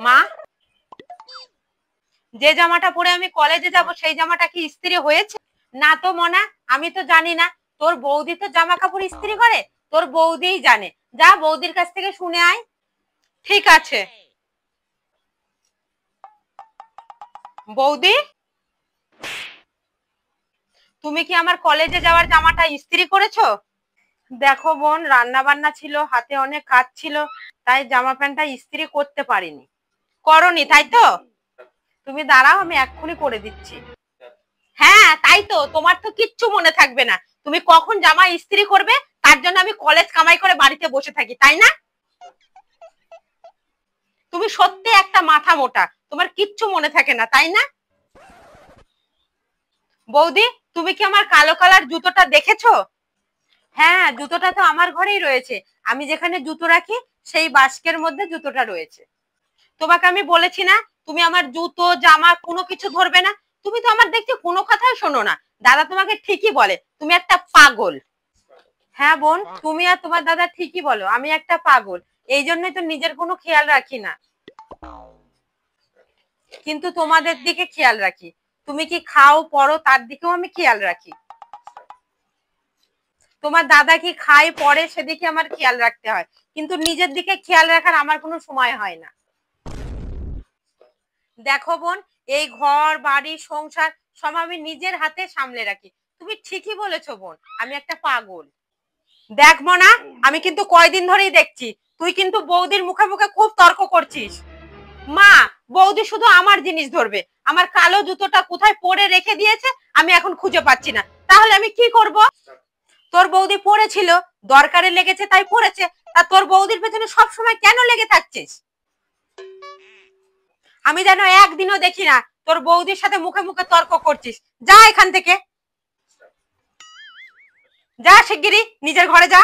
মা, যে জামাটা পরে আমি কলেজে যাব সেই জামাটা কি ইস্ত্রি হয়েছে? না তো মনা, আমি তো জানি না। তোর বৌদি তো জামা কাপড় ইস্ত্রি করে, তোর বৌদিই জানে। যা বৌদির কাছ থেকে শুনে আয়। ঠিক আছে। বৌদি, তুমি কি আমার কলেজে যাওয়ার জামাটা ইস্ত্রি করেছো? দেখো বোন, রান্না বান্না ছিল, হাতে অনেক কাজ ছিল, তাই জামা প্যান্টটা ইস্ত্রি করতে পারিনি। করনি তাই তো? তুমি দাঁড়াও, আমি এক্ষুনি করে দিচ্ছি। হ্যাঁ তাই তো, তোমার তো কিচ্ছু মনে থাকবে না। তুমি কখন জামা ইস্ত্রি করবে তার জন্য আমি কলেজ কামাই করে বাড়িতে বসে থাকি, তাই না? তুমি সত্যি একটা মাথা মোটা, তোমার কিচ্ছু মনে থাকে না, তাই না? বৌদি, তুমি কি আমার কালো কালার জুতোটা দেখেছো? হ্যাঁ, জুতোটা তো আমার ঘরেই রয়েছে। আমি যেখানে জুতো রাখি সেই বাস্কের মধ্যে জুতোটা রয়েছে। তোমাকে আমি বলেছি না তুমি আমার জুতো জামা কোনো কিছু ধরবে না? তুমি তো আমার দেখছি কোনো কথাই শোনো না। দাদা তোমাকে ঠিকই বলে তুমি একটা পাগল। হ্যাঁ বোন, তুমি আর তোমার দাদা ঠিকই বলো আমি একটা পাগল। এই জন্যই তো নিজের কোনো খেয়াল রাখি না, কিন্তু তোমাদের দিকে খেয়াল রাখি। তুমি কি খাও পড়ো তার দিকেও আমি খেয়াল রাখি। তোমার দাদা কি খায় পড়ে সেদিকে আমার খেয়াল রাখতে হয়, কিন্তু নিজের দিকে খেয়াল রাখার আমার কোনো সময় হয় না। দেখো বোন, এই ঘর বাড়ি সংসার সব আমি নিজের হাতে সামলে রাখি। তুমি ঠিকই বলেছো বোন, আমি একটা পাগল। দেখ মনা, আমি কিন্তু কয়দিন ধরেই দেখছি তুই কিন্তু বৌদির মুখে মুখে খুব তর্ক করছিস। মা, বৌদি শুধু আমার জিনিস ধরবে। আমার কালো জুতোটা কোথায় পরে রেখে দিয়েছে আমি এখন খুঁজে পাচ্ছি না, তাহলে আমি কি করব? তোর বৌদি পড়েছিল, দরকারে লেগেছে তাই পড়েছে। তা তোর বৌদির পেছনে সব সময় কেন লেগে থাকছিস? আমি যেন একদিনও দেখি না তোর বৌদির সাথে মুখে মুখে তর্ক করছিস। যা এখান থেকে, যা শিগগিরই নিজের ঘরে যা।